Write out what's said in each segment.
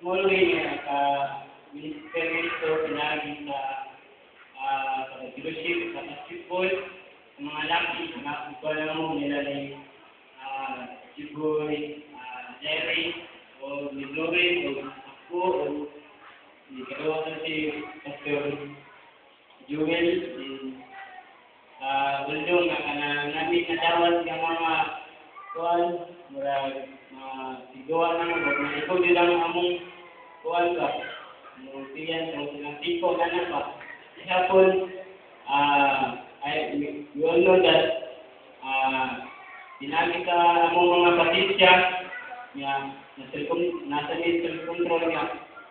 small way nga ministry ito pinagi sa leadership sa basketball sa mga laki na ugala mo nila ni Jiboy, Jerry o ni Glory o ako o ni Kawasan si Pastor Joel din ulyo nga namin nadawat ng mga kuwan murag sigawan na mo kung ikaw din ang among kuwan ba mo tiyan mo silang tipo na ba hapon we all know that pinagi sa among mga patisya nga nasa ni self-control nga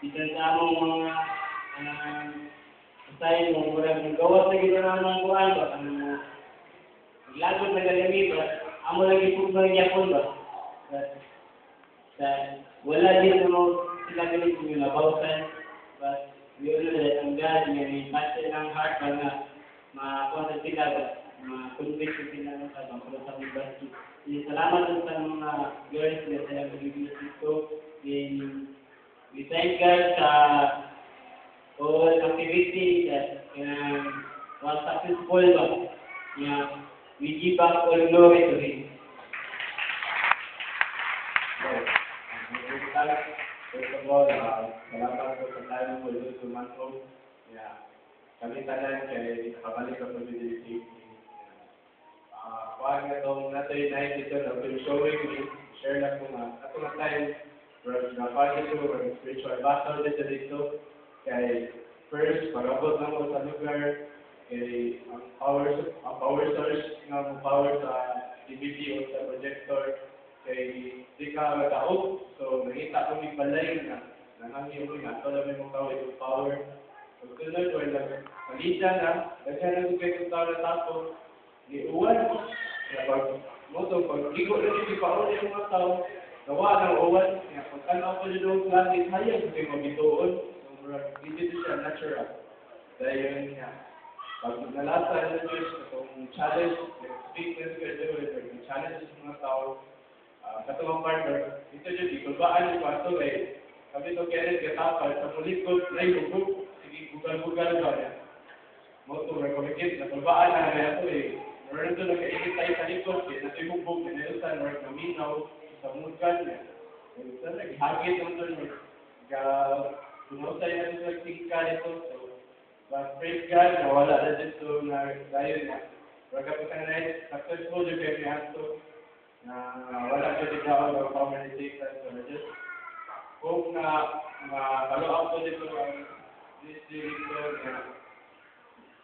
bisan sa among mga saya mo murag gawas na gito na among kuwan ba lagot na gagamit ba amo lagi po ng yapon ba wala din mo sila ganit yung nabawsan but we all know that ang God may passion ng heart ba nga makuha sila ba ma-convince sila ng sabang pero sa mga basket salamat sa mga girls na sa nagbibigay dito we thank God sa all activity that was successful ba we give back all glory to Him. First of all, salamat po sa tayo mo ulit sumanto. Kami tanan kay nakabalik sa pag-dedicating. Kuhaan nga itong natin night dito na showing me, share na po nga. Ato nga tayo, na-party ko, spiritual battle dito. Kay first, pag-abot na mo sa lugar, kay ang power source nga mo power sa DVD o sa projector, kay di ka mataog. So, nakita ko may balay na nangangiyo ko nga. Ito lang may mong kawin yung power. So, sunod, wala palita na. Kasi na kung kayo kung tao na tapo, ni uwan. Kaya pag ligo na yung power yung mga tao, gawa ng uwan. Kaya pag tanaw ko nyo doon klase, hayag kayo mabituon. So, hindi siya natural. Dahil yun nga. Pag nalasa na Diyos, itong challenge, speakers ka doon, challenge sa mga tao, katulong partner, ito dyan, ikulbaan yung pato eh. Kami ito kaya katapal, sa mulikod, na yung sige, bugal-bugal ba yan. Moto, rekomikit, nakulbaan na nga ito eh. Meron ito nakainit tayo sa likod, natimubog, nilsan, or naminaw, sa mugan niya. Ito, naghagit ng ito, tumusay na ito, nagtingka ito. But praise God, nawala na dito na dahil na. Pagka po ka na successful, yung kaya niya ito, na wala ka dito ako ng family data. So, just hope na follow up ko dito ang this dito na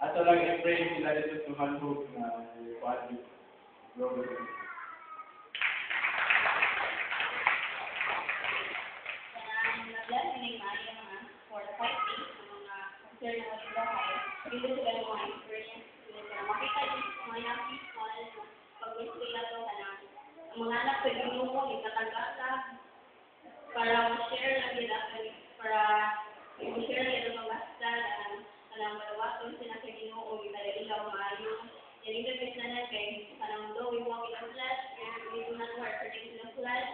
ato lang i-pray sila dito tumalhog na quality global. Blessing Maria mga for the 5 days ng mga concern na walang bahay. Dito sila yung mga experience. Makita yung mga young people na pag-display na ito ang mga anak sa ginuho, itatagasa para ma-share lang nila para ma-share lang nila mga basta na malawaton sila sa ginuho, italalilaw maayo. Yan yung gabit na natin, kanang though we walk in the flesh, we do not work according to the flesh,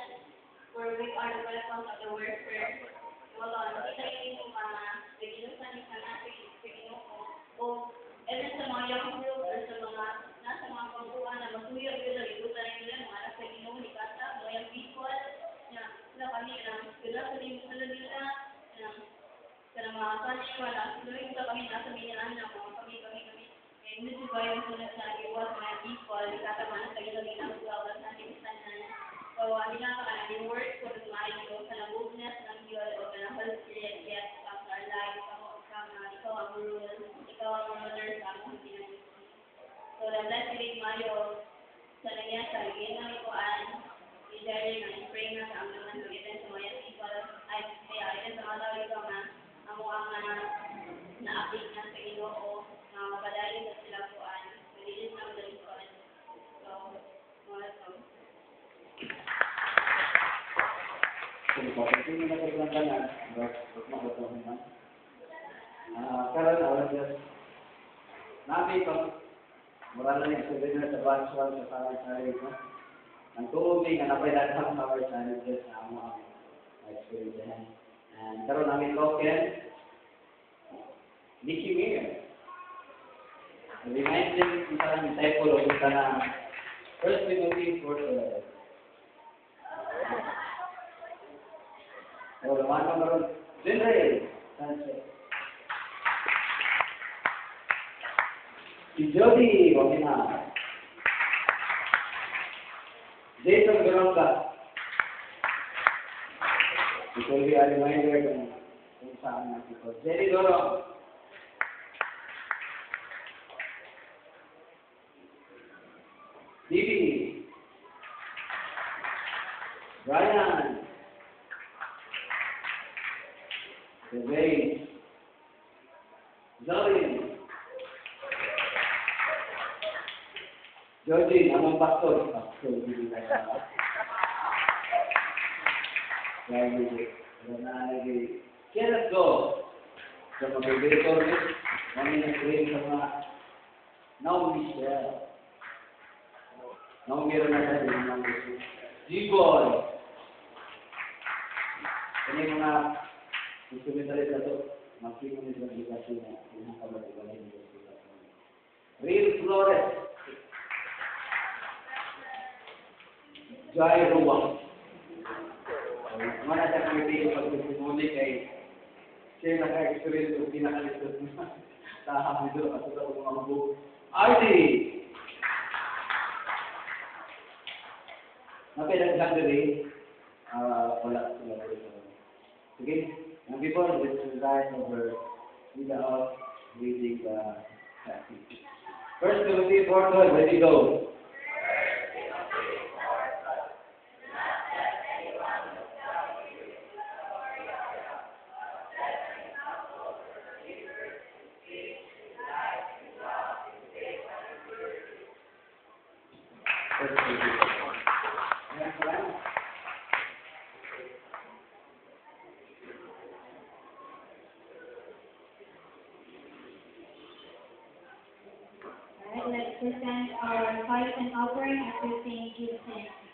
for we are the weapons of the warfare. Wala, nakita yung mga naginusan yung natin sa ginuho. O, even sa mga young group or sa mga nasa mga pagkuhan na masuyag nila, ikutan nila, mga anak sa ginuho ni Kata, mga young people, na sila kami na sila sa nila, na mga kanima na sila kami nasa minilan na mga kami. And this is why I'm going to tell you what my people, di Kata man sa gila ginagawa sa ating sanan. So, ang ginagawa yung work ko ng maayo sa nabugness ng Diyos o sa health period yet sa our life, ikaw ang rule, ikaw ang ruler sa among pinag. So, the blessing maayo sa nangyasa, ginang ikuan, i-dare na, i-pray na sa among mga sulitan sa mga people, ay kaya, ito sa mga tao ito na amo ang na-update na sa Ginoo, na mapadali na sila kuan, malilis na madaling kuan. So, welcome. Pagkakasyon na nagaglandanan, ba't makatawin na? Karoon, wala dyan. Nabi ito, mura lang yung souvenir sa Banswal sa Power Challenge mo. Ang tuong nga napay lahat ng Power Challenge sa mga experience. And karon namin token, Nicky Mayer. Remind them kung saan yung disciple o kung saan na First Timothy 4:12. O, laman na maroon. Jenray Sanchez. Si Jody Wamina. Jason Garonga. It will be a reminder kung saan natin ito. Jenny Dorong. Bibi. Brian. Rebay. Zorin. Georgie, namang pastor. Pastor, hindi tayo. Okay, let's go. So, mag-video ulit. Kami nag-train sa mga Naomi Michelle. Naomi rin na tayo ng mga G-Boy. Kani mga instrumentalist na ito, mag-train nito ng edukasyon na pinakabalibalik nito. Real Flores. Joy Ruwang. Mana siya kami din pag-simuli kay siya naka-experience o pinakalisod na tahap nito at ito ang mga buko. Ardy! Napilang diri, wala sila dito. Sige, and before this is right over without reading the passage. First Timothy 4:12, ready go. Alright, let's present our tithe and offering as we sing, give thanks.